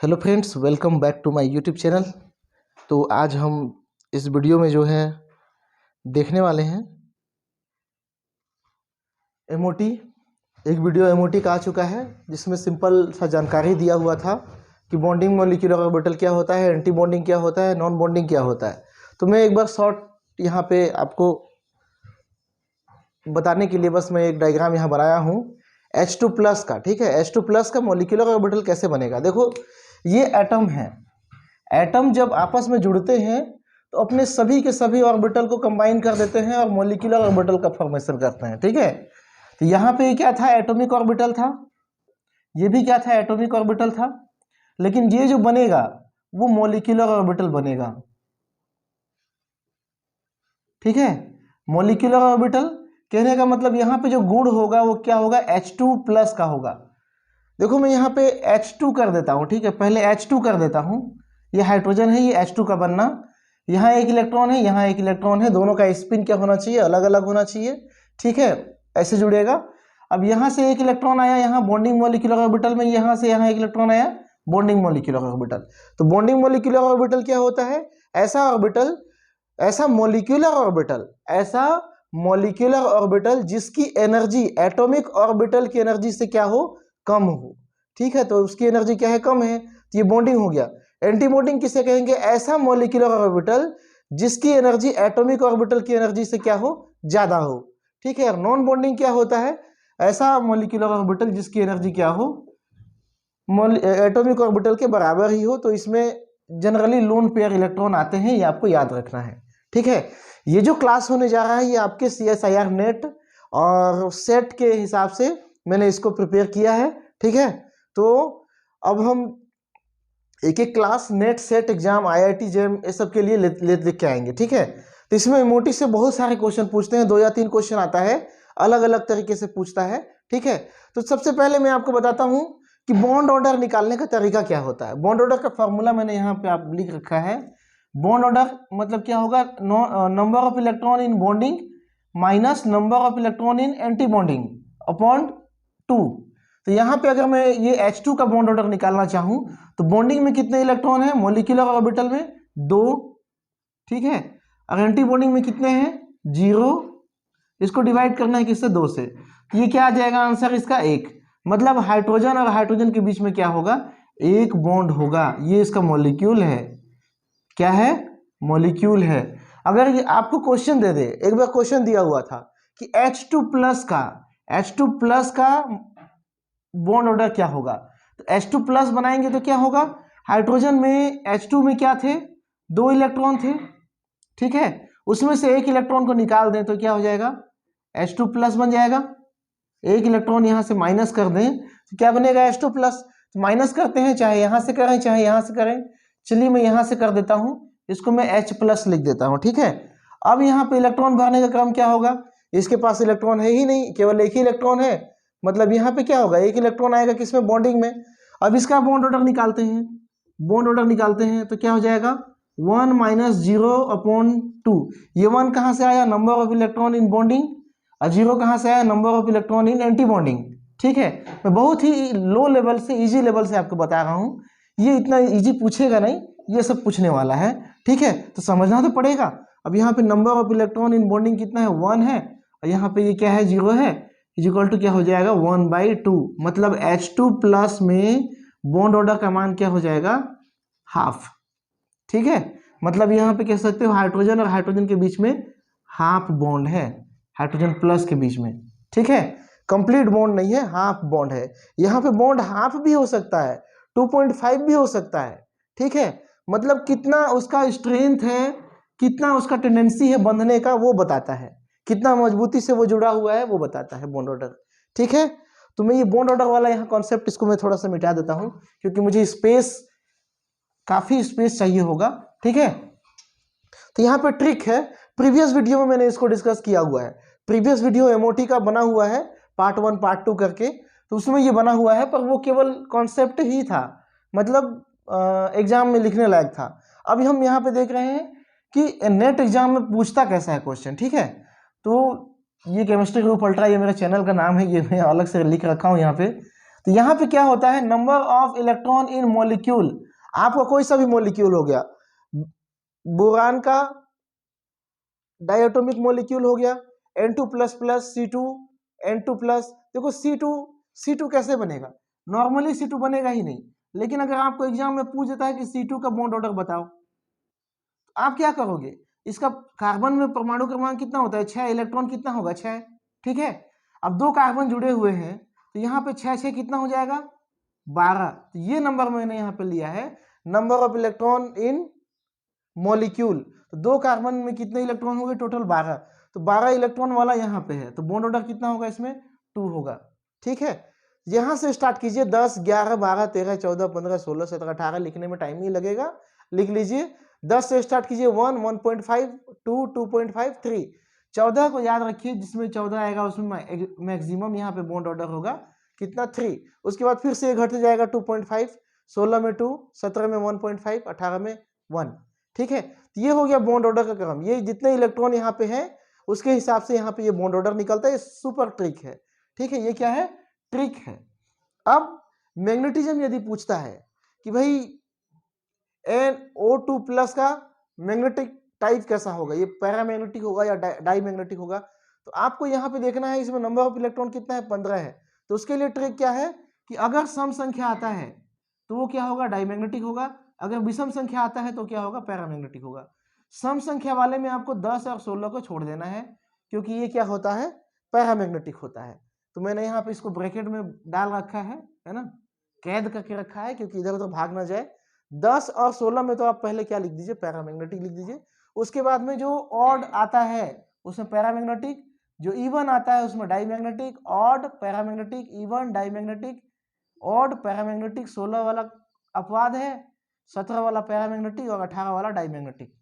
Hello friends, welcome back to my YouTube channel. तो आज हम इस वीडियो में जो है देखने वाले हैं एमओटी। एक वीडियो एमओटी का आ चुका है जिसमें सिंपल सा जानकारी दिया हुआ था कि बॉन्डिंग मॉलिक्यूलर ऑर्बिटल क्या होता है, एंटी बॉन्डिंग क्या होता है, नॉन बॉन्डिंग क्या होता है। तो मैं एक बार शॉर्ट यहाँ पे आपको बताने के लिए बस मैं एक डायग्राम यहाँ बनाया हूँ H2+ का। ठीक है, H2+ का मॉलिक्यूलर ऑर्बिटल कैसे बनेगा। देखो, ये एटम है। एटम जब आपस में जुड़ते हैं तो अपने सभी के सभी ऑर्बिटल को कंबाइन कर देते हैं और मॉलिक्यूलर ऑर्बिटल का फॉर्मेशन करते हैं। ठीक है, तो यहाँ पे क्या था, एटॉमिक ऑर्बिटल था। ये भी क्या था, एटॉमिक ऑर्बिटल था। लेकिन ये जो बनेगा वो मॉलिक्यूलर ऑर्बिटल बनेगा। ठीक है, मॉलिक्यूलर ऑर्बिटल कहने का मतलब यहाँ पे जो गुण होगा वो क्या होगा, H2+ का होगा। देखो, मैं यहाँ पे H2 कर देता हूँ। ठीक है, पहले H2 कर देता हूँ। ये हाइड्रोजन है, ये H2 का बनना। यहाँ एक इलेक्ट्रॉन है, यहाँ एक इलेक्ट्रॉन है, दोनों का स्पिन क्या होना चाहिए, अलग अलग होना चाहिए। ठीक है, ऐसे जुड़ेगा। अब यहाँ से एक इलेक्ट्रॉन आया यहाँ बॉन्डिंग मॉलिक्यूलर ऑर्बिटल में, यहाँ से यहाँ एक इलेक्ट्रॉन आया बॉन्डिंग मॉलिक्यूलर ऑर्बिटल। तो बॉन्डिंग मॉलिक्यूलर ऑर्बिटल क्या होता है, ऐसा ऑर्बिटल, ऐसा मॉलिक्यूलर ऑर्बिटल, ऐसा मॉलिक्यूलर ऑर्बिटल जिसकी एनर्जी एटॉमिक ऑर्बिटल की एनर्जी से क्या हो, कम हो। ठीक है, तो उसकी एनर्जी क्या है, कम है, तो ये बॉन्डिंग हो गया। एंटी बॉन्डिंग किसे कहेंगे, ऐसा मॉलिक्यूलर ऑर्बिटल जिसकी एनर्जी एटॉमिक ऑर्बिटल की एनर्जी से क्या हो, ज्यादा हो। ठीक है, नॉन बॉन्डिंग क्या होता है, ऐसा मॉलिक्यूलर ऑर्बिटल जिसकी एनर्जी क्या हो, एटॉमिक ऑर्बिटल के बराबर ही हो। तो इसमें जनरली लोन पेयर इलेक्ट्रॉन आते हैं, ये आपको याद रखना है। ठीक है, ये जो क्लास होने जा रहा है ये आपके CSIR नेट और सेट के हिसाब से मैंने इसको प्रिपेयर किया है। ठीक है, तो अब हम एक एक class net set exam IIT JAM ये सब के लिए लिख के आएंगे। ठीक है, तो इसमें एमओटी से बहुत सारे क्वेश्चन पूछते हैं, 2 या 3 क्वेश्चन आता है, अलग अलग तरीके से पूछता है। ठीक है, तो सबसे पहले मैं आपको बताता हूं कि बॉन्ड ऑर्डर निकालने का तरीका क्या होता है। बॉन्ड ऑर्डर का फॉर्मूला मैंने यहाँ पे आप लिख रखा है। बॉन्ड ऑर्डर मतलब क्या होगा, number of electron in bonding minus number of electron in anti bonding upon 2। तो यहाँ पे अगर मैं ये H2 का बॉन्ड ऑर्डर निकालना चाहूँ तो बॉन्डिंग में कितने इलेक्ट्रॉन है, मॉलिक्यूलर ऑर्बिटल में 2। ठीक है, और एंटी बॉन्डिंग में कितने हैं, 0। इसको डिवाइड करना है किससे, 2 से। तो ये क्या आ जाएगा आंसर इसका, 1। मतलब हाइड्रोजन और हाइड्रोजन के बीच में क्या होगा, एक बॉन्ड होगा। ये इसका मॉलिक्यूल है, क्या है, मॉलिक्यूल है। अगर ये आपको क्वेश्चन दे दे, एक बार क्वेश्चन दिया हुआ था कि H2+ का बॉन्ड ऑर्डर क्या होगा, तो H2+ बनाएंगे तो क्या होगा, हाइड्रोजन में H2 में क्या थे, 2 इलेक्ट्रॉन थे। ठीक है, उसमें से एक इलेक्ट्रॉन को निकाल दें तो क्या हो जाएगा, H2+ बन जाएगा। एक इलेक्ट्रॉन यहां से माइनस कर दें तो क्या बनेगा, H2+। तो माइनस करते हैं, चाहे यहां से करें चाहे यहां से करें। चलिए मैं यहां से कर देता हूं, इसको मैं H+ लिख देता हूं। ठीक है, अब यहाँ पे इलेक्ट्रॉन भरने का क्रम क्या होगा, इसके पास इलेक्ट्रॉन है ही नहीं, केवल एक ही इलेक्ट्रॉन है। मतलब यहाँ पे क्या होगा, एक इलेक्ट्रॉन आएगा किसमें, बॉन्डिंग में। अब इसका बॉन्ड ऑर्डर निकालते हैं, बॉन्ड ऑर्डर निकालते हैं तो क्या हो जाएगा, 1 - 0/2। ये 1 कहाँ से आया, number of electron in bonding, और 0 कहाँ से आया, number of electron in anti bonding. ठीक है, मैं बहुत ही लो लेवल से इजी लेवल से आपको बता रहा हूँ, ये इतना इजी पूछेगा नहीं, ये सब पूछने वाला है। ठीक है, तो समझना तो पड़ेगा। अब यहाँ पे number of electron in bonding कितना है, 1 है, और यहाँ पे ये क्या है, 0 है, इक्वल टू क्या हो जाएगा, 1/2। मतलब H2+ में बॉन्ड ऑर्डर का मान क्या हो जाएगा, हाफ। ठीक है, मतलब यहाँ पे कह सकते हो हाइड्रोजन और हाइड्रोजन के बीच में हाफ बॉन्ड है, हाइड्रोजन प्लस के बीच में। ठीक है, कंप्लीट बॉन्ड नहीं है, हाफ बॉन्ड है। यहाँ पे बॉन्ड हाफ भी हो सकता है, 2.5 भी हो सकता है। ठीक है, मतलब कितना उसका स्ट्रेंथ है, कितना उसका टेंडेंसी है बंधने का, वो बताता है, कितना मजबूती से वो जुड़ा हुआ है वो बताता है बॉन्ड ऑर्डर। ठीक है, तो मैं ये बॉन्ड ऑर्डर वाला यहाँ कॉन्सेप्ट इसको मैं थोड़ा सा मिटा देता हूँ, क्योंकि मुझे स्पेस, काफी स्पेस चाहिए होगा। ठीक है, तो यहाँ पे ट्रिक है, प्रीवियस वीडियो में मैंने इसको डिस्कस किया हुआ है। प्रीवियस वीडियो एमओटी का बना हुआ है, पार्ट 1 पार्ट 2 करके, तो उसमें ये बना हुआ है, पर वो केवल कॉन्सेप्ट ही था, मतलब एग्जाम में लिखने लायक था। अभी हम यहाँ पे देख रहे हैं कि नेट एग्जाम में पूछता कैसा है क्वेश्चन। ठीक है, तो ये केमिस्ट्री ग्रुप अल्ट्रा, ये मेरे चैनल का नाम है, ये मैं अलग से लिख रखा हूँ यहाँ पे। तो यहाँ पे क्या होता है, number of electron in molecule, आपका कोई सा भी मॉलिक्यूल हो गया, बोरान का डायटोमिक मॉलिक्यूल हो गया N2++ C2 N2+, देखो C2 कैसे बनेगा, नॉर्मली C2 बनेगा ही नहीं, लेकिन अगर आपको एग्जाम में पूछ देता है कि C2 का बॉन्ड ऑर्डर बताओ, तो आप क्या करोगे, इसका कार्बन में परमाणु क्रमांक कितना होता है 6, इलेक्ट्रॉन कितना होगा 6, ठीक है। अब 2 कार्बन जुड़े हुए हैं तो यहाँ पे 6 कितना हो जाएगा 12, तो ये नंबर मैंने यहाँ पे लिया है number of electron in molecule. तो 2 कार्बन में कितने इलेक्ट्रॉन हो गए टोटल 12, तो 12 इलेक्ट्रॉन वाला यहाँ पे है, तो बॉन्ड ऑर्डर कितना होगा इसमें 2 होगा, ठीक है। यहाँ से स्टार्ट कीजिए 10 11 12 13 14 15 16 17 18, लिखने में टाइम नहीं लगेगा, लिख लीजिए। 10 से स्टार्ट कीजिए 1 1.5 2 2.5 3, 14 को याद रखिए, जिसमें 14 आएगा उसमें मैक्सिमम यहाँ पे बॉन्ड ऑर्डर होगा कितना 3, उसके बाद फिर से घटते जाएगा 2.5, 16 में 2, 17 में 1.5, 18 में 1, ठीक है। तो ये हो गया बॉन्ड ऑर्डर का क्रम, ये जितने इलेक्ट्रॉन यहाँ पे है उसके हिसाब से यहाँ पे ये बॉन्ड ऑर्डर निकलता है, ये सुपर ट्रिक है, ठीक है, ये क्या है ट्रिक है। अब मैग्नेटिज्म यदि पूछता है कि भाई NO2+ का मैग्नेटिक टाइप कैसा होगा, ये पैरामैग्नेटिक होगा या डाई मैग्नेटिक होगा, तो आपको यहाँ पे देखना है इसमें नंबर ऑफ इलेक्ट्रॉन कितना है 15 है, तो उसके लिए ट्रिक क्या है कि अगर सम संख्या आता है तो वो क्या होगा डाई मैग्नेटिक होगा, अगर विषम संख्या आता है तो क्या होगा पैरामैग्नेटिक होगा। सम संख्या वाले में आपको 10 और 16 को छोड़ देना है, क्योंकि ये क्या होता है पैरामैग्नेटिक होता है। तो मैंने यहाँ पे इसको ब्रैकेट में डाल रखा है ना, कैद करके रखा है क्योंकि इधर उधर भाग ना जाए। 10 और 16 में तो आप पहले क्या लिख दीजिए पैरामैग्नेटिक लिख दीजिए, उसके बाद में जो ऑड आता है उसमें पैरामैग्नेटिक, जो इवन आता है उसमें diamagnetic, odd paramagnetic, even diamagnetic, odd paramagnetic, 16 वाला अपवाद है, 17 वाला पैरामैग्नेटिक और 18 वाला डाईमैग्नेटिक,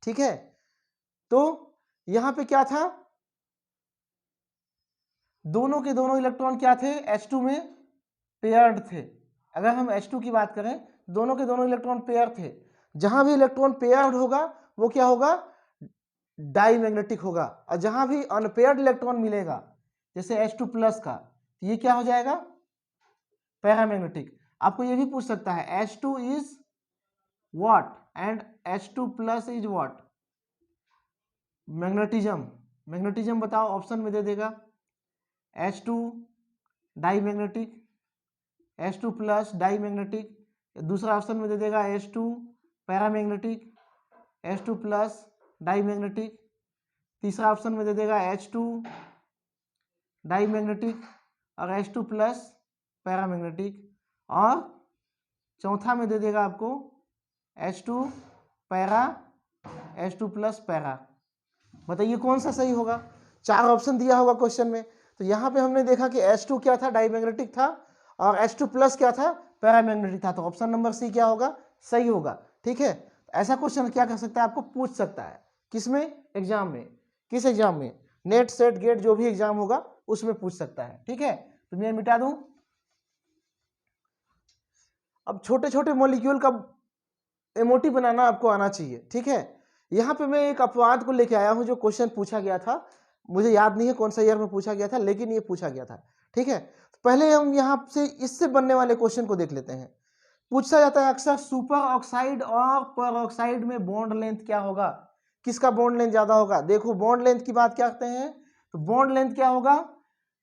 ठीक है। तो यहां पे क्या था, दोनों के दोनों इलेक्ट्रॉन क्या थे H2 में पेयर्ड थे। अगर हम H2 की बात करें दोनों के दोनों इलेक्ट्रॉन पेयर थे, जहां भी इलेक्ट्रॉन पेयर्ड होगा वो क्या होगा डाईमैग्नेटिक होगा, और जहां भी अनपेयर्ड इलेक्ट्रॉन मिलेगा जैसे H2+ का, तो ये क्या हो जाएगा पैरामैग्नेटिक। आपको ये भी पूछ सकता है H2 is what and H2+ is what, magnetism बताओ, ऑप्शन में दे देगा H2 डाईमैग्नेटिक, H2+ डाईमैग्नेटिक, दूसरा ऑप्शन में दे देगा H2 पैरामैग्नेटिक, H2+ डाईमैग्नेटिक, तीसरा ऑप्शन में दे देगा H2 डाईमैग्नेटिक और H2+ पैरामैग्नेटिक, और चौथा में दे देगा आपको H2 पैरा, H2+ पैरा। बताइए कौन सा सही होगा, 4 ऑप्शन दिया होगा क्वेश्चन में, तो यहाँ पे हमने देखा कि H2 क्या था डाईमैग्नेटिक था और H2+ क्या था पैरामैग्नेटिक था, तो ऑप्शन नंबर सी क्या होगा सही होगा, ठीक है। ऐसा क्वेश्चन क्या कर सकता है आपको पूछ सकता है, किसमें एग्जाम में, किस एग्जाम में, नेट सेट गेट जो भी एग्जाम होगा उसमें पूछ सकता है, ठीक है। तो मैं मिटा दूं, अब छोटे छोटे मॉलिक्यूल का एमओटी बनाना आपको आना चाहिए, ठीक है। यहाँ पे मैं एक अपवाद को लेके आया हूँ जो क्वेश्चन पूछा गया था, मुझे याद नहीं है कौन सा ईयर में पूछा गया था, लेकिन ये पूछा गया था, ठीक है। तो पहले हम यहाँ से इससे बनने वाले क्वेश्चन को देख लेते हैं। पूछा जाता है अक्सर सुपर ऑक्साइड और पर ऑक्साइड में बॉन्ड लेंथ क्या होगा, किसका बॉन्ड लेंथ ज्यादा होगा। देखो बॉन्ड लेंथ की बात करते हैं तो बॉन्ड लेंथ क्या होगा,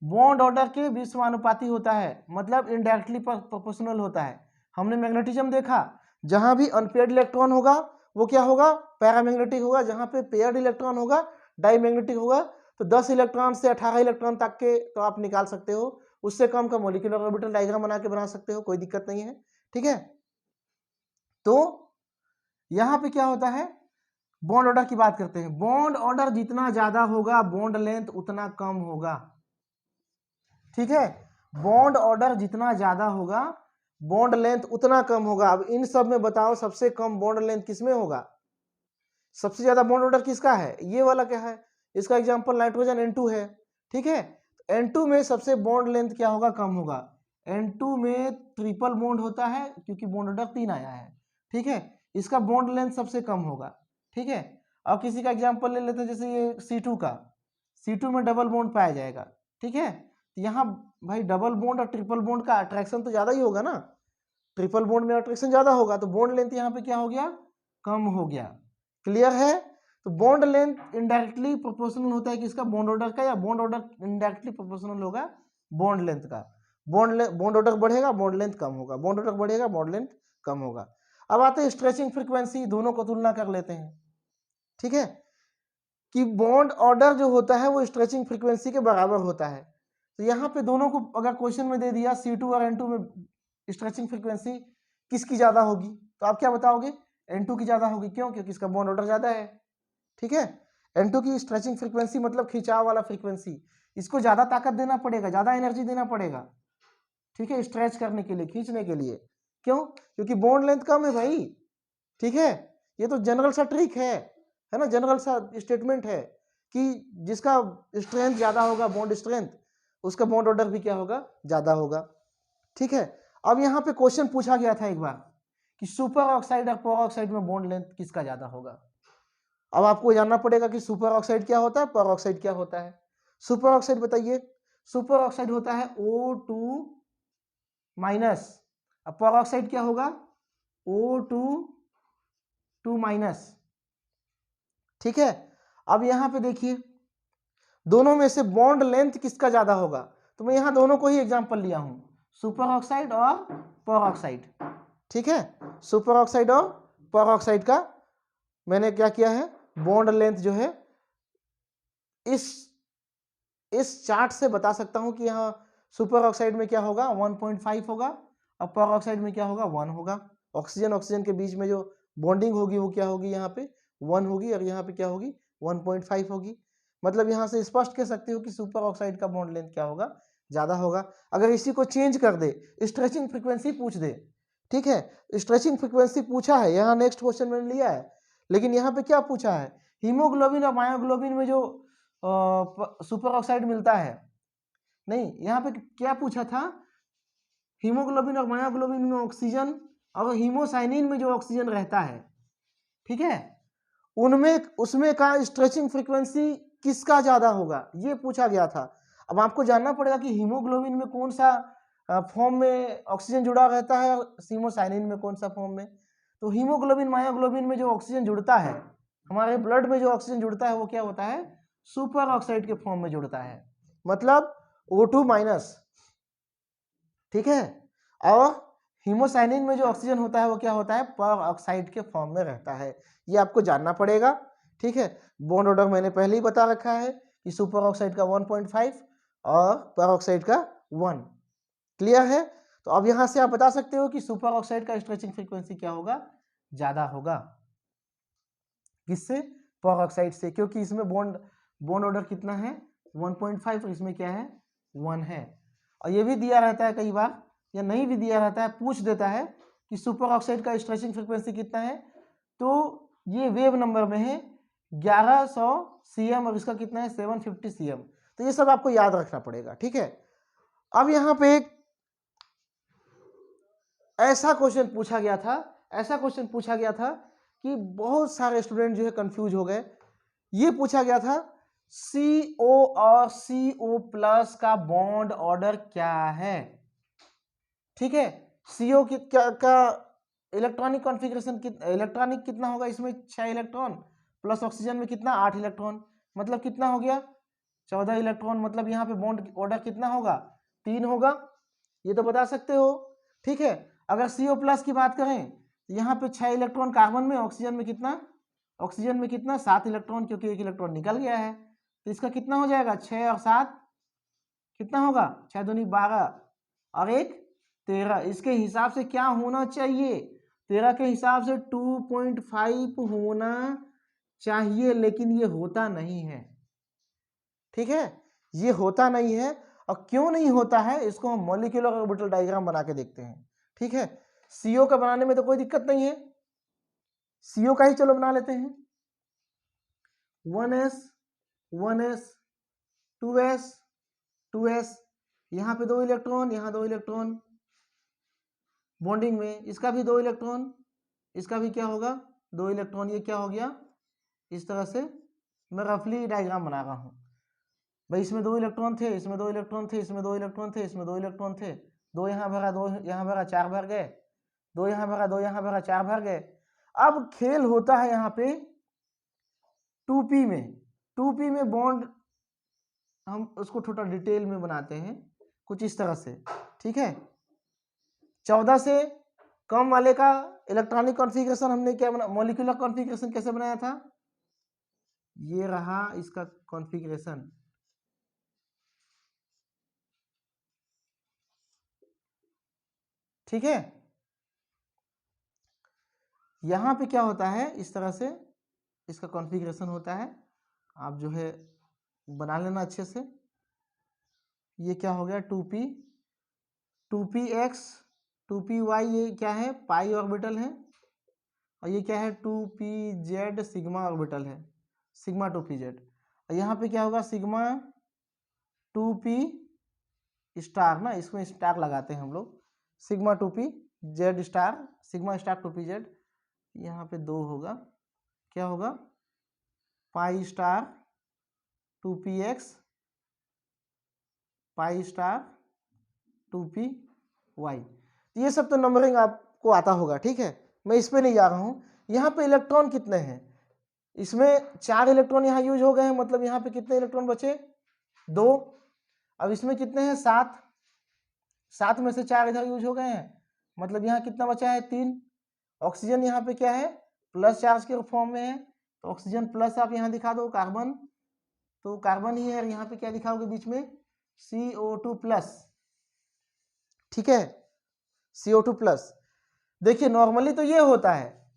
बॉन्ड ऑर्डर के विश्वानुपाती होता है, मतलब इनडायरेक्टली प्रोपोर्शनल होता है। हमने मैग्नेटिज्म देखा, जहां भी अनपेयर्ड इलेक्ट्रॉन होगा वो क्या होगा पैरामैग्नेटिक होगा, जहां पे पेयर्ड इलेक्ट्रॉन होगा डाईमैग्नेटिक होगा। तो 10 इलेक्ट्रॉन से 18 इलेक्ट्रॉन तक के तो आप निकाल सकते हो, उससे कम का मॉलिक्यूलर ऑर्बिटल डायग्राम बना के बना सकते हो, कोई दिक्कत नहीं है, ठीक है। तो यहां पे क्या होता है, बॉन्ड ऑर्डर की बात करते हैं, बॉन्ड ऑर्डर जितना ज्यादा होगा बॉन्ड लेंथ उतना कम होगा, ठीक है। बॉन्ड ऑर्डर जितना ज्यादा होगा बॉन्ड लेंथ उतना कम होगा। अब इन सब में बताओ सबसे कम बॉन्ड लेंथ किसमें होगा, सबसे ज्यादा बॉन्ड ऑर्डर किसका है, ये वाला क्या है, इसका एग्जांपल नाइट्रोजन N2 है, ठीक है। N2 में सबसे बॉन्ड लेंथ क्या होगा कम होगा, N2 में ट्रिपल बॉन्ड होता है क्योंकि बॉन्ड ऑर्डर 3 आया है, ठीक है, इसका बॉन्ड लेंथ सबसे कम होगा, ठीक है। और किसी का एग्जांपल ले लेते हैं जैसे ये C2 का, C2 में डबल बॉन्ड पाया जाएगा, ठीक है। तो यहाँ भाई डबल बॉन्ड और ट्रिपल बॉन्ड का अट्रैक्शन तो ज़्यादा ही होगा ना, ट्रिपल बॉन्ड में अट्रैक्शन ज़्यादा होगा, तो बॉन्ड लेंथ यहाँ पे क्या हो गया, कम हो गया। क्लियर है? तो बॉन्ड लेंथ इनडायरेक्टली प्रोपोर्शनल होता है किसका, बॉन्ड ऑर्डर का, या बॉन्ड ऑर्डर इनडायरेक्टली प्रोपोर्शनल होगा बॉन्ड लेंथ का। बॉन्ड ऑर्डर बढ़ेगा बॉन्ड लेंथ कम होगा, बॉन्ड ऑर्डर बढ़ेगा बॉन्ड लेंथ कम होगा। अब आते हैं स्ट्रेचिंग फ्रीक्वेंसी, दोनों को तुलना कर लेते हैं। ठीक है, कि बॉन्ड ऑर्डर जो होता है वो स्ट्रेचिंग फ्रीक्वेंसी के बराबर होता है। तो यहाँ पे दोनों को अगर क्वेश्चन में दे दिया C2 और N2 में स्ट्रेचिंग फ्रीक्वेंसी किसकी ज्यादा होगी, तो आप क्या बताओगे, N2 की ज्यादा होगी। क्यों? क्योंकि इसका बॉन्ड ऑर्डर ज्यादा है। ठीक है, N2 की स्ट्रेचिंग फ्रीक्वेंसी मतलब खिंचाव वाला फ्रीक्वेंसी, इसको ज्यादा ताकत देना पड़ेगा, ज्यादा एनर्जी देना पड़ेगा। ठीक है, स्ट्रेच करने के लिए, खींचने के लिए। क्यों? क्योंकि बॉन्ड लेंथ कम है भाई। ठीक है, ये तो जनरल सा ट्रिक है ना, जनरल सा स्टेटमेंट है कि जिसका स्ट्रेंथ ज्यादा होगा, बॉन्ड स्ट्रेंथ, उसका बॉन्ड ऑर्डर भी क्या होगा, ज्यादा होगा। ठीक है, अब यहाँ पे क्वेश्चन पूछा गया था एक बार कि सुपर ऑक्साइड और पर ऑक्साइड में बॉन्ड लेंथ किसका ज्यादा होगा। अब आपको जानना पड़ेगा कि सुपर ऑक्साइड क्या होता है, पर ऑक्साइड क्या होता है। सुपर ऑक्साइड बताइए, सुपर ऑक्साइड होता है O2 माइनस, अब पर ऑक्साइड क्या होगा, O2 माइनस। ठीक है, अब यहां पे देखिए दोनों में से बॉन्ड लेंथ किसका ज्यादा होगा, तो मैं यहां दोनों को ही एग्जांपल लिया हूं, सुपर ऑक्साइड और पर ऑक्साइड। ठीक है, सुपर ऑक्साइड और पर ऑक्साइड का मैंने क्या किया है, बॉन्ड लेंथ जो है इस चार्ट से बता सकता हूं कि यहाँ सुपर ऑक्साइड में क्या होगा 1.5 होगा और पर ऑक्साइड में क्या होगा 1 होगा। ऑक्सीजन ऑक्सीजन के बीच में जो बॉन्डिंग होगी वो क्या होगी, यहाँ पे 1 होगी और यहाँ पे क्या होगी 1.5 होगी। मतलब यहाँ से स्पष्ट कह सकते हो कि सुपर ऑक्साइड का बॉन्ड लेंथ क्या होगा, ज्यादा होगा। अगर इसी को चेंज कर दे, स्ट्रेचिंग फ्रीक्वेंसी पूछ दे, ठीक है, स्ट्रेचिंग फ्रीक्वेंसी पूछा है, यहाँ नेक्स्ट क्वेश्चन मैंने लिया है, लेकिन यहाँ पे क्या पूछा है, हीमोग्लोबिन और मायोग्लोबिन में जो सुपर ऑक्साइड मिलता है, नहीं, यहाँ पे क्या पूछा था, हीमोग्लोबिन और मायोग्लोबिन में ऑक्सीजन और हीमोसाइनिन में जो ऑक्सीजन रहता है, ठीक है, उनमें उसमें का स्ट्रेचिंग फ्रीक्वेंसी किसका ज्यादा होगा, ये पूछा गया था। अब आपको जानना पड़ेगा कि हीमोग्लोबिन में कौन सा फॉर्म में ऑक्सीजन जुड़ा रहता है और हीमोसाइनिन में कौन सा फॉर्म में। तो हीमोग्लोबिन मायोग्लोबिन में जो ऑक्सीजन जुड़ता है, हमारे ब्लड में जो ऑक्सीजन जुड़ता है वो क्या होता है, सुपर ऑक्साइड के फॉर्म में जुड़ता है, मतलब O2 माइनस। ठीक है, और हीमोसाइनिन में जो ऑक्सीजन होता है वो क्या होता है, पर ऑक्साइड के फॉर्म में रहता है। ये आपको जानना पड़ेगा। ठीक है, बॉन्ड ऑर्डर मैंने पहले ही बता रखा है कि सुपर ऑक्साइड का 1.5 और पर ऑक्साइड का 1। क्लियर है? तो अब यहां से आप बता सकते हो कि सुपर ऑक्साइड का स्ट्रेचिंग फ्रीक्वेंसी क्या होगा, ज्यादा होगा, किससे, पर ऑक्साइड से, क्योंकि इसमें बॉन्ड ऑर्डर कितना है 1.5 और इसमें क्या है 1 है। और ये भी दिया रहता है कई बार, या नहीं भी दिया रहता है, पूछ देता है कि सुपर ऑक्साइड का स्ट्रेचिंग फ्रीक्वेंसी कितना है, तो ये वेव नंबर में है 1100 cm और इसका कितना है 750 cm। तो ये सब आपको याद रखना पड़ेगा। ठीक है, अब यहां पे एक ऐसा क्वेश्चन पूछा गया था कि बहुत सारे स्टूडेंट जो है कंफ्यूज हो गए। ये पूछा गया था CO और CO+ का बॉन्ड ऑर्डर क्या है। ठीक है, CO का इलेक्ट्रॉनिक कॉन्फ़िगरेशन इलेक्ट्रॉनिक कितना होगा, इसमें 6 इलेक्ट्रॉन प्लस ऑक्सीजन में कितना 8 इलेक्ट्रॉन, मतलब कितना हो गया 14 इलेक्ट्रॉन। मतलब यहाँ पे बॉन्ड ऑर्डर कितना होगा 3 होगा, ये तो बता सकते हो। ठीक है, अगर CO+ की बात करें, यहाँ पे 6 इलेक्ट्रॉन कार्बन में, ऑक्सीजन में कितना 7 इलेक्ट्रॉन, क्योंकि एक इलेक्ट्रॉन निकल गया है, तो इसका कितना हो जाएगा 6 और 7 कितना होगा 6 दूनी 12 और 1 13। इसके हिसाब से क्या होना चाहिए, 13 के हिसाब से 2.5 होना चाहिए, लेकिन ये होता नहीं है। ठीक है, ये होता नहीं है, और क्यों नहीं होता है इसको हम मॉलिक्यूलर ऑर्बिटल डायग्राम बना के देखते हैं। ठीक है, CO का बनाने में तो कोई दिक्कत नहीं है, CO का ही चलो बना लेते हैं। 1s 1s 2s 2s, यहां पे 2 इलेक्ट्रॉन, यहां 2 इलेक्ट्रॉन बॉन्डिंग में, इसका भी 2 इलेक्ट्रॉन, इसका भी क्या होगा 2 इलेक्ट्रॉन, ये क्या हो गया, इस तरह से मैं रफली डायग्राम बना रहा हूं। भाई इसमें 2 इलेक्ट्रॉन थे, इसमें 2 इलेक्ट्रॉन थे, इसमें 2 इलेक्ट्रॉन थे, इसमें 2 इलेक्ट्रॉन थे, 2 यहाँ भरा, 2 यहाँ भरा, 4 भर गए, 2 यहाँ भरा, 2 यहाँ भरा, 4 भर गए। अब खेल होता है यहाँ पे 2p में। 2p में बॉन्ड हम उसको थोड़ा डिटेल में बनाते हैं कुछ इस तरह से, ठीक है। 14 से कम वाले का इलेक्ट्रॉनिक कॉन्फ़िगरेशन हमने क्या बना, मॉलिक्यूलर कॉन्फ़िगरेशन कैसे बनाया था, ये रहा इसका कॉन्फ़िगरेशन, ठीक है। यहां पे क्या होता है, इस तरह से इसका कॉन्फ़िगरेशन होता है, आप जो है बना लेना अच्छे से। ये क्या हो गया 2p, 2px 2py, ये क्या है पाई ऑर्बिटल है, और ये क्या है 2pz सिग्मा ऑर्बिटल है, सिग्मा 2pz। और यहाँ पे क्या होगा सिग्मा 2p स्टार ना, इसमें स्टार लगाते हैं हम लोग, sigma 2p z star, sigma star 2pz। यहाँ पे 2 होगा, क्या होगा pi star 2px pi star 2py। ये सब तो नंबरिंग आपको आता होगा, ठीक है, मैं इस पे नहीं जा रहा हूँ। यहाँ पे इलेक्ट्रॉन कितने हैं, इसमें 4 इलेक्ट्रॉन यहाँ यूज हो गए हैं, मतलब यहाँ पे कितने इलेक्ट्रॉन बचे 2। अब इसमें कितने हैं 7, 7 में से 4 इधर यूज हो गए हैं, मतलब यहाँ कितना बचा है 3। ऑक्सीजन यहाँ पे क्या है प्लस चार्ज के फॉर्म में है, तो ऑक्सीजन प्लस आप यहाँ दिखा दो, कार्बन तो कार्बन ही है, यहाँ पे क्या दिखाओगे बीच में CO2 प्लस, ठीक है CO2 प्लस। देखिए नॉर्मली तो ये होता है,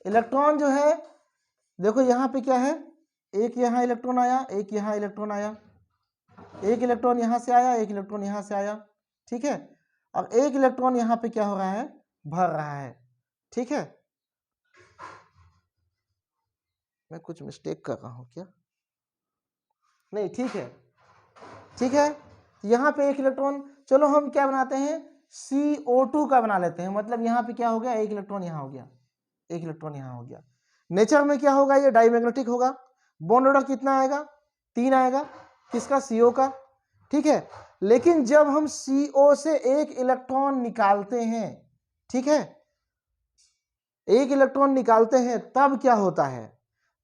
इलेक्ट्रॉन जो है देखो यहाँ पे क्या है, एक यहाँ इलेक्ट्रॉन आया, एक यहाँ इलेक्ट्रॉन आया, एक इलेक्ट्रॉन यहाँ से आया, एक इलेक्ट्रॉन यहाँ से आया, ठीक है, और एक इलेक्ट्रॉन यहाँ पे क्या हो रहा है भर रहा है, ठीक है। मैं कुछ मिस्टेक कर रहा हूँ क्या, नहीं ठीक है, ठीक है। यहाँ पे एक इलेक्ट्रॉन, चलो हम क्या बनाते हैं CO2 का बना लेते हैं, मतलब यहाँ पे क्या हो गया एक इलेक्ट्रॉन यहाँ हो गया, एक इलेक्ट्रॉन यहाँ हो गया। नेचर में क्या होगा ये डाइमैग्नेटिक होगा, बॉन्ड ऑर्डर कितना आएगा 3 आएगा, किसका CO का, ठीक है। लेकिन जब हम CO से एक इलेक्ट्रॉन निकालते हैं, ठीक है, एक इलेक्ट्रॉन निकालते हैं तब क्या होता है,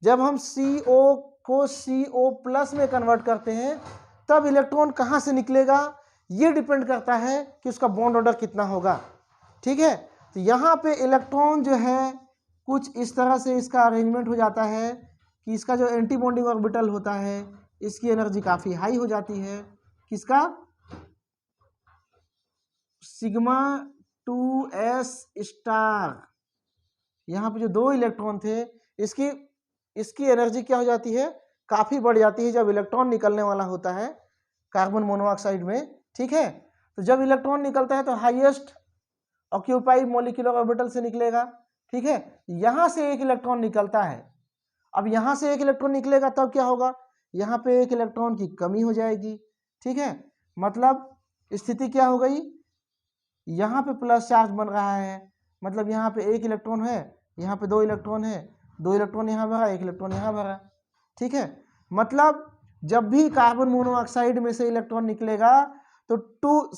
जब हम CO को CO प्लस में कन्वर्ट करते हैं तब इलेक्ट्रॉन कहां से निकलेगा, ये डिपेंड करता है कि उसका बॉन्ड ऑर्डर कितना होगा, ठीक है। तो यहाँ पे इलेक्ट्रॉन जो है कुछ इस तरह से इसका अरेंजमेंट हो जाता है कि इसका जो एंटी बॉन्डिंग ऑर्बिटल होता है इसकी एनर्जी काफी हाई हो जाती है, किसका सिग्मा 2s स्टार। यहाँ पे जो 2 इलेक्ट्रॉन थे इसकी एनर्जी क्या हो जाती है काफी बढ़ जाती है जब इलेक्ट्रॉन निकलने वाला होता है कार्बन मोनोऑक्साइड में, ठीक है। तो जब इलेक्ट्रॉन निकलता है तो हाईएस्ट ऑक्यूपाइड मॉलिक्यूलर ऑर्बिटल से निकलेगा, ठीक है। यहां से एक इलेक्ट्रॉन निकलता है, अब यहां से एक इलेक्ट्रॉन निकलेगा तब क्या होगा, यहाँ पे एक इलेक्ट्रॉन की कमी हो जाएगी, ठीक है। मतलब स्थिति क्या हो गई, यहाँ पे प्लस चार्ज बन रहा है, मतलब यहाँ पे एक इलेक्ट्रॉन है, यहाँ पे 2 इलेक्ट्रॉन है, 2 इलेक्ट्रॉन यहाँ भरा, एक इलेक्ट्रॉन यहाँ भरा, ठीक है। मतलब जब भी कार्बन मोनोऑक्साइड में से इलेक्ट्रॉन निकलेगा तो 2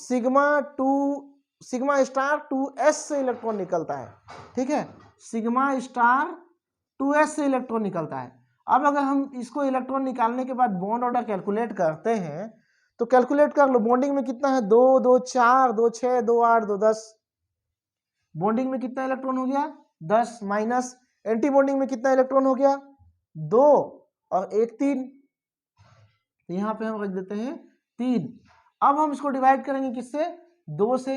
सिग्मा स्टार 2s से इलेक्ट्रॉन निकलता है, ठीक है, सिग्मा स्टार 2s से इलेक्ट्रॉन निकलता है। अब अगर हम इसको इलेक्ट्रॉन निकालने के बाद बॉन्ड ऑर्डर कैलकुलेट करते हैं तो कैलकुलेट कर लो, बॉन्डिंग में कितना है 2 2 4 2 6 2 8 2 10, बॉन्डिंग में कितना इलेक्ट्रॉन हो गया 10, माइनस एंटी बॉन्डिंग में कितना इलेक्ट्रॉन हो गया 2 और 1 3, यहाँ पे हम रख देते हैं 3। अब हम इसको डिवाइड करेंगे किससे 2 से,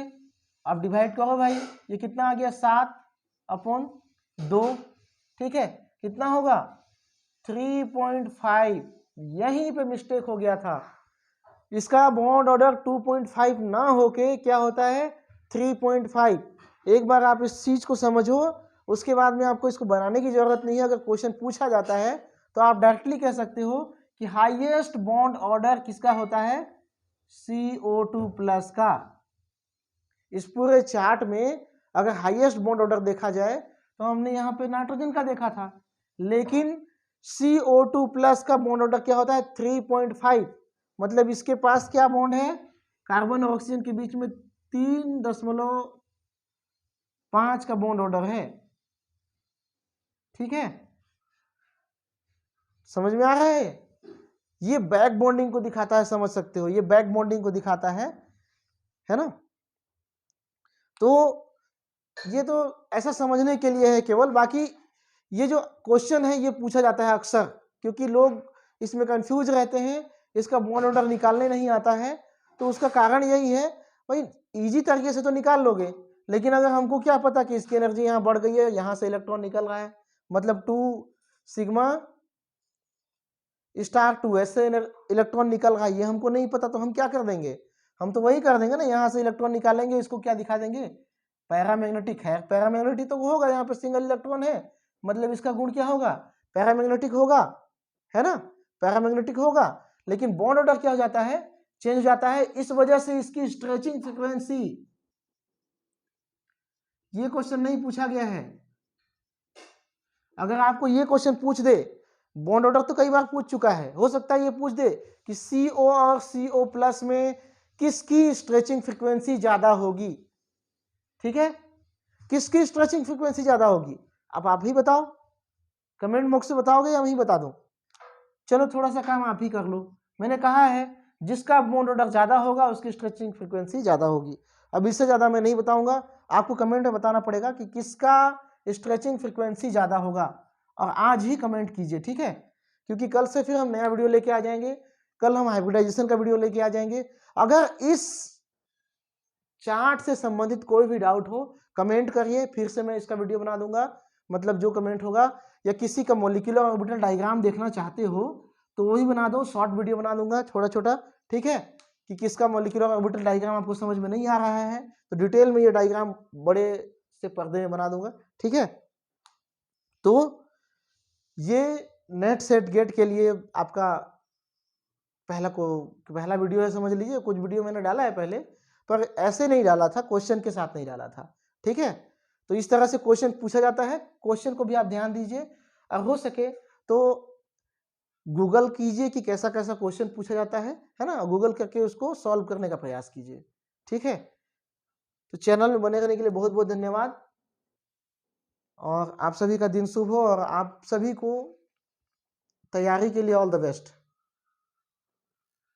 अब डिवाइड करो भाई, ये कितना आ गया 7/2, ठीक है, कितना होगा 3.5। यहीं पे मिस्टेक हो गया था, इसका बॉन्ड ऑर्डर 2.5 ना होके क्या होता है 3.5। एक बार आप इस चीज को समझो, उसके बाद में आपको इसको बनाने की जरूरत नहीं है। अगर क्वेश्चन पूछा जाता है तो आप डायरेक्टली कह सकते हो कि हाईएस्ट बॉन्ड ऑर्डर किसका होता है CO2 प्लस का। इस पूरे चार्ट में अगर हाईएस्ट बॉन्ड ऑर्डर देखा जाए तो हमने यहाँ पे नाइट्रोजन का देखा था, लेकिन CO2 प्लस का बॉन्ड ऑर्डर क्या होता है 3.5, मतलब इसके पास क्या बॉन्ड है, कार्बन और ऑक्सीजन के बीच में 3.5 का बॉन्ड ऑर्डर है। ठीक है, समझ में आ रहा है? ये बैक बॉन्डिंग को दिखाता है, समझ सकते हो, ये बैक बॉन्डिंग को दिखाता है ना। तो ये तो ऐसा समझने के लिए है केवल, बाकी ये जो क्वेश्चन है ये पूछा जाता है अक्सर, क्योंकि लोग इसमें कंफ्यूज रहते हैं, इसका बॉन्ड ऑर्डर निकालने नहीं आता है। तो उसका कारण यही है, भाई इजी तरीके से तो निकाल लोगे, लेकिन अगर हमको क्या पता कि इसकी एनर्जी यहाँ बढ़ गई है, यहाँ से इलेक्ट्रॉन निकल रहा है, मतलब 2 सिग्मा स्टार 2 ऐसे इलेक्ट्रॉन निकल रहा है, ये हमको नहीं पता, तो हम क्या कर देंगे, हम तो वही कर देंगे ना, यहाँ से इलेक्ट्रॉन निकालेंगे, इसको क्या दिखा देंगे, पैरामैग्नेटिक है। पैरामैग्नेटिक तो होगा, यहाँ पे सिंगल इलेक्ट्रॉन है, मतलब इसका गुण क्या होगा, पैरामैग्नेटिक होगा, है ना, पैरामैग्नेटिक होगा। लेकिन बॉन्ड ऑर्डर क्या हो जाता है, चेंज हो जाता है, इस वजह से इसकी स्ट्रेचिंग फ्रीक्वेंसी। ये क्वेश्चन नहीं पूछा गया है। अगर आपको ये क्वेश्चन पूछ दे, बॉन्ड ऑर्डर तो कई बार पूछ चुका है, हो सकता है ये पूछ दे कि CO और CO प्लस में किसकी स्ट्रेचिंग फ्रीक्वेंसी ज्यादा होगी। ठीक है, किसकी स्ट्रेचिंग फ्रीक्वेंसी ज्यादा होगी, अब आप ही बताओ, कमेंट बॉक्स से बताओगे या मैं ही बता दूं? चलो थोड़ा सा काम आप ही कर लो। मैंने कहा है जिसका बॉन्ड ऑर्डर ज्यादा होगा उसकी स्ट्रेचिंग फ्रीक्वेंसी ज्यादा होगी। अब इससे ज्यादा मैं नहीं बताऊंगा, आपको कमेंट में बताना पड़ेगा कि किसका स्ट्रेचिंग फ्रीक्वेंसी ज्यादा होगा, और आज ही कमेंट कीजिए, ठीक है, क्योंकि कल से फिर हम नया वीडियो लेके आ जाएंगे। कल हम हाइब्रिडाइजेशन का वीडियो लेके आ जाएंगे। अगर इस चार्ट से संबंधित कोई भी डाउट हो कमेंट करिए, फिर से मैं इसका वीडियो बना दूंगा, मतलब जो कमेंट होगा, या किसी का मॉलिक्यूलर ऑर्बिटल डायग्राम देखना चाहते हो तो वही बना दो, शॉर्ट वीडियो बना दूंगा छोटा छोटा, ठीक है, कि किसका मॉलिक्यूलर ऑर्बिटल डायग्राम आपको समझ में नहीं आ रहा है तो डिटेल में ये डायग्राम बड़े से पर्दे में बना दूंगा, ठीक है। तो ये नेट सेट गेट के लिए आपका पहला वीडियो है, समझ लीजिए। कुछ वीडियो मैंने डाला है पहले, पर ऐसे नहीं डाला था, क्वेश्चन के साथ नहीं डाला था, ठीक है। तो इस तरह से क्वेश्चन पूछा जाता है, क्वेश्चन को भी आप ध्यान दीजिए, और हो सके तो गूगल कीजिए कि कैसा कैसा क्वेश्चन पूछा जाता है ना, गूगल करके उसको सॉल्व करने का प्रयास कीजिए, ठीक है। तो चैनल में बने रहने के लिए बहुत बहुत धन्यवाद, और आप सभी का दिन शुभ हो, और आप सभी को तैयारी के लिए ऑल द बेस्ट।